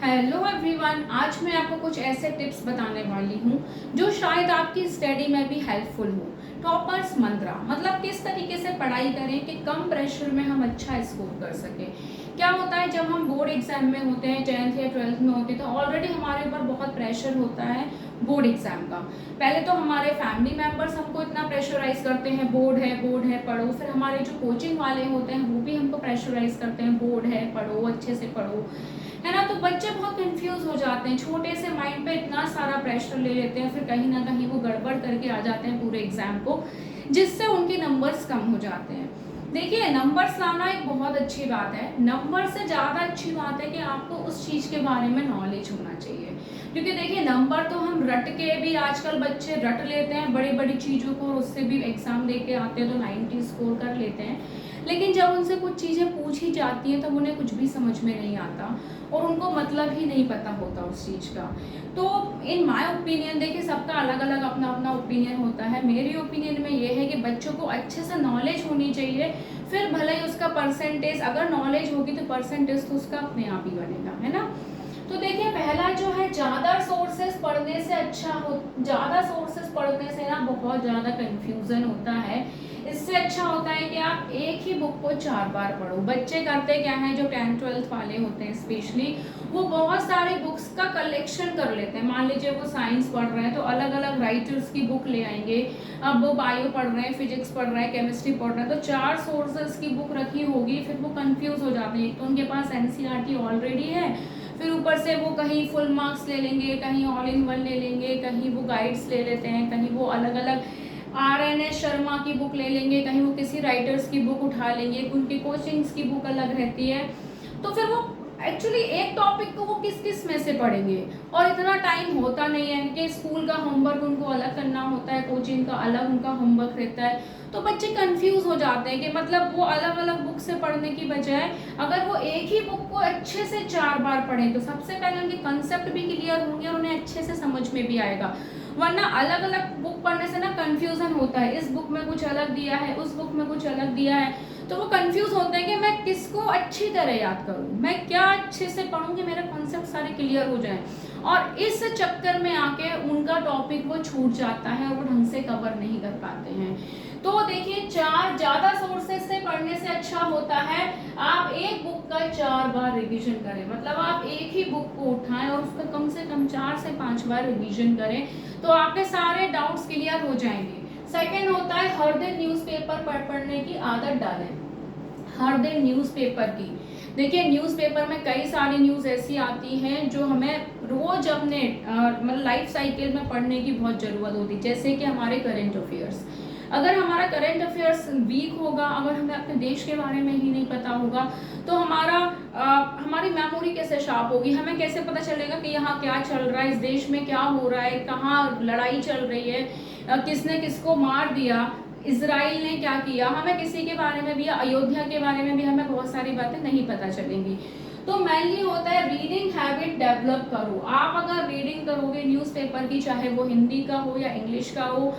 Hello everyone, आज मैं आपको कुछ ऐसे टिप्स बताने वाली हूँ जो शायद आपकी स्टडी में भी हेल्पफुल हो। टॉपर्स मंत्रा मतलब किस तरीके से पढ़ाई करें कि कम प्रेशर में हम अच्छा स्कोर कर सकें। क्या होता है जब हम बोर्ड एग्जाम में होते हैं, 10th या 12th में होते हैं, तो ऑलरेडी हमारे ऊपर बहुत प्रेशर होता है बोर्ड एग्जाम का। पहले तो हमारे फैमिली मेम्बर्स हमको इतना प्रेशराइज करते हैं, बोर्ड है पढ़ो। फिर हमारे जो कोचिंग वाले होते हैं वो भी हमको प्रेशराइज करते हैं, बोर्ड है पढ़ो, अच्छे से पढ़ो, है ना। तो बच्चे बहुत कंफ्यूज हो जाते हैं, छोटे से माइंड पे इतना सारा प्रेशर ले लेते हैं, फिर कहीं ना कहीं वो गड़बड़ करके आ जाते हैं पूरे एग्जाम को, जिससे उनके नंबर्स कम हो जाते हैं। देखिए, नंबर्स लाना एक बहुत अच्छी बात है। नंबर से ज़्यादा अच्छी बात है कि आपको उस चीज़ के बारे में नॉलेज होना चाहिए। क्योंकि देखिए, नंबर तो हम रट के भी, आजकल बच्चे रट लेते हैं बड़ी बड़ी चीज़ों को, और उससे भी एग्ज़ाम दे के आते हैं तो 90 स्कोर कर लेते हैं। लेकिन जब उनसे कुछ चीज़ें पूछी जाती हैं तब उन्हें कुछ भी समझ में नहीं आता और उनको मतलब ही नहीं पता होता उस चीज़ का। तो इन माय ओपिनियन, देखिए सबका अलग अलग अपना अपना ओपिनियन होता है। मेरी ओपिनियन में ये है कि बच्चों को अच्छे से नॉलेज होनी चाहिए, फिर भले ही उसका परसेंटेज, अगर नॉलेज होगी तो परसेंटेज तो उसका अपने आप ही बनेगा, है ना। तो देखिए, पहला जो है, ज़्यादा सोर्सेस पढ़ने से ज़्यादा सोर्सेस पढ़ने से ना बहुत ज़्यादा कंफ्यूजन होता है। इससे अच्छा होता है कि आप एक ही बुक को 4 बार पढ़ो। बच्चे करते क्या हैं, जो 10th 12th वाले होते हैं स्पेशली, वो बहुत सारे बुक्स का कलेक्शन कर लेते हैं। मान लीजिए वो साइंस पढ़ रहे हैं तो अलग अलग राइटर्स की बुक ले आएंगे। अब वो बायो पढ़ रहे हैं, फिजिक्स पढ़ रहे हैं, केमिस्ट्री पढ़ रहे हैं, तो 4 सोर्सेस की बुक रखी होगी, फिर वो कंफ्यूज हो जाते हैं। एक तो उनके पास एनसीईआरटी ऑलरेडी है, फिर ऊपर से वो कहीं फुल मार्क्स ले लेंगे, कहीं ऑल इन वन ले लेंगे, कहीं वो गाइड्स ले लेते हैं, कहीं वो अलग अलग RNS शर्मा की बुक ले लेंगे, कहीं वो किसी राइटर्स की बुक उठा लेंगे, उनकी कोचिंग्स की बुक अलग रहती है। तो फिर वो एक्चुअली एक टॉपिक को वो किस किस में से पढ़ेंगे, और इतना टाइम होता नहीं है कि स्कूल का होमवर्क उनको अलग करना होता है, कोचिंग का अलग उनका होमवर्क रहता है। तो बच्चे कंफ्यूज हो जाते हैं कि मतलब वो अलग अलग बुक से पढ़ने की बजाय अगर वो एक ही बुक को अच्छे से 4 बार पढ़ें तो सबसे पहले उनके कंसेप्ट भी क्लियर होंगे और उन्हें अच्छे से समझ में भी आएगा। वरना अलग अलग बुक पढ़ने से ना कंफ्यूजन होता है, इस बुक में कुछ अलग दिया है, उस बुक में कुछ अलग दिया है, तो वो कंफ्यूज होते हैं कि मैं किसको अच्छी तरह याद करूं, मैं क्या अच्छे से पढ़ूं कि मेरे कॉन्सेप्ट सारे क्लियर हो जाएं। और इस चक्कर में आके उनका टॉपिक वो छूट जाता है और वो ढंग से कवर नहीं कर पाते हैं। तो देखिए, 4 ज़्यादा सोर्सेज से पढ़ने से अच्छा होता है आप एक बुक का 4 बार रिवीजन करें। मतलब आप एक ही बुक को उठाएं और उसका कम से कम 4 से 5 बार रिवीजन करें, तो आपके सारे डाउट्स क्लियर हो जाएंगे। सेकेंड होता है, हर दिन न्यूज़पेपर पढ़ने की आदत डालें। हर दिन न्यूज़पेपर की, देखिए न्यूज़पेपर में कई सारी न्यूज़ ऐसी आती हैं जो हमें रोज अपने मतलब लाइफ साइकिल में पढ़ने की बहुत ज़रूरत होती है। जैसे कि हमारे करंट अफेयर्स, अगर हमारा करंट अफेयर्स वीक होगा, अगर हमें अपने देश के बारे में ही नहीं पता होगा, तो हमारी मेमोरी कैसे शार्प होगी, हमें कैसे पता चलेगा कि यहाँ क्या चल रहा है, इस देश में क्या हो रहा है, कहाँ लड़ाई चल रही है, किसने किसको मार दिया, इजराइल ने क्या किया, हमें किसी के बारे में भी, अयोध्या के बारे में भी हमें बहुत सारी बातें नहीं पता चलेंगी। तो मेनली होता है रीडिंग हैबिट डेवलप करो। आप अगर रीडिंग करोगे न्यूज़पेपर की, चाहे वो हिंदी का हो या इंग्लिश का हो,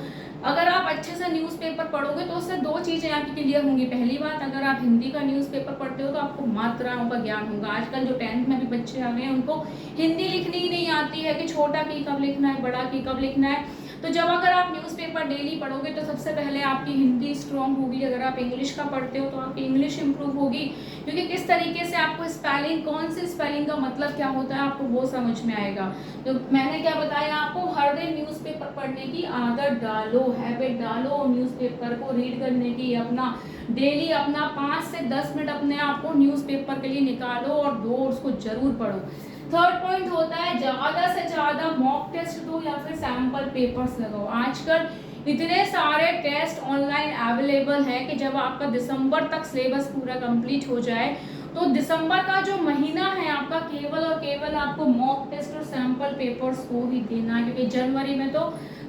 अगर आप अच्छे से न्यूज़पेपर पढ़ोगे तो उससे 2 चीज़ें आपकी क्लियर होंगी। पहली बात, अगर आप हिंदी का न्यूज़पेपर पढ़ते हो तो आपको मात्राओं का ज्ञान होगा। आजकल जो 10th में भी बच्चे आ गए हैं उनको हिंदी लिखनी ही नहीं आती है कि छोटा की कब लिखना है, बड़ा की कब लिखना है। तो जब अगर आप न्यूज़पेपर डेली पढ़ोगे तो सबसे पहले आपकी हिंदी स्ट्रॉन्ग होगी। अगर आप इंग्लिश का पढ़ते हो तो आपकी इंग्लिश इंप्रूव होगी, क्योंकि किस तरीके से आपको स्पेलिंग, कौन सी स्पेलिंग का मतलब क्या होता है, आपको वो समझ में आएगा। तो मैंने क्या बताया आपको, हर दिन न्यूज़पेपर पढ़ने की आदत डालो, हैबिट डालो, न्यूज़पेपर को रीड करने की अपना डेली अपना 5 से 10 मिनट अपने आप को न्यूज़पेपर के लिए निकालो और दो, उसको जरूर पढ़ो। थर्ड पॉइंट होता है, ज़्यादा से ज़्यादा मॉक टेस्ट दो या फिर सैम्पल पेपर्स लगाओ। आजकल इतने सारे टेस्ट ऑनलाइन अवेलेबल हैं कि जब आपका दिसंबर तक सिलेबस पूरा कंप्लीट हो जाए तो दिसंबर का जो महीना है आपका केवल और केवल आपको मॉक टेस्ट और सैम्पल पेपर्स को ही देना है, क्योंकि जनवरी में तो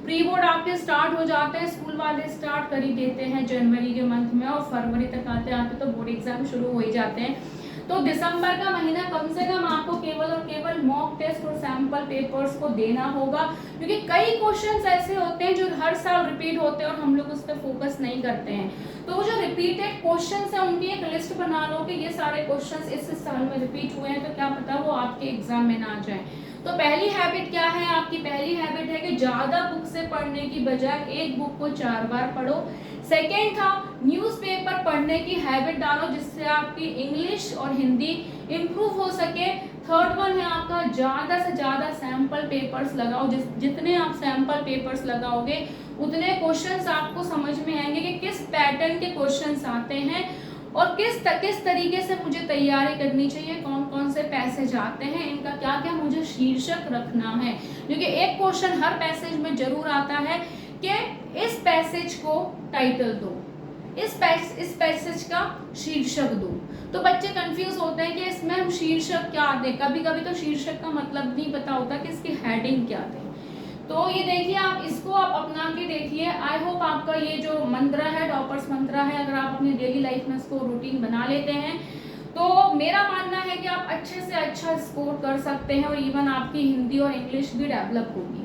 प्री बोर्ड आपके स्टार्ट हो जाते हैं, स्कूल वाले स्टार्ट कर ही देते हैं जनवरी के मंथ में, और फरवरी तक आते आते तो बोर्ड एग्जाम शुरू हो ही जाते हैं। तो दिसंबर का महीना कम से कम आपको केवल और केवल केवल मॉक टेस्ट और सैंपल पेपर्स को देना होगा, क्योंकि कई क्वेश्चंस ऐसे होते हैं जो हर साल रिपीट होते हैं और हम लोग उस पर फोकस नहीं करते हैं। तो वो जो रिपीटेड क्वेश्चंस हैं उनकी एक लिस्ट बना लो कि ये सारे क्वेश्चंस इस साल में रिपीट हुए हैं, तो क्या पता वो आपके एग्जाम में ना आ जाए। तो पहली हैबिट क्या है आपकी? पहली हैबिट है कि ज्यादा बुक से पढ़ने की बजाय एक बुक को 4 बार पढ़ो। सेकेंड था न्यूज़पेपर पढ़ने की हैबिट डालो, जिससे आपकी इंग्लिश और हिंदी इम्प्रूव हो सके। थर्ड वन है आपका ज्यादा से ज्यादा सैंपल पेपर्स लगाओ। जितने आप सैंपल पेपर्स लगाओगे उतने क्वेश्चंस आपको समझ में आएंगे कि किस पैटर्न के क्वेश्चंस आते हैं और किस तरीके से मुझे तैयारी करनी चाहिए, कौन कौन से पैसेज आते हैं, इनका क्या क्या मुझे शीर्षक रखना है। क्योंकि एक क्वेश्चन हर पैसेज में जरूर आता है कि इस पैसेज को टाइटल दो, इस पैसेज का शीर्षक दो। तो बच्चे कंफ्यूज होते हैं कि इसमें हम शीर्षक क्या दें। कभी कभी तो शीर्षक का मतलब नहीं पता होता कि इसकी हेडिंग क्या दें। तो ये देखिए, आप इसको आप अपना के देखिए। आई होप आपका ये जो मंत्र है, टॉपर्स मंत्र है, अगर आप अपनी डेली लाइफ में इसको रूटीन बना लेते हैं तो मेरा मानना है कि आप अच्छे से अच्छा स्कोर कर सकते हैं और इवन आपकी हिंदी और इंग्लिश भी डेवलप होगी।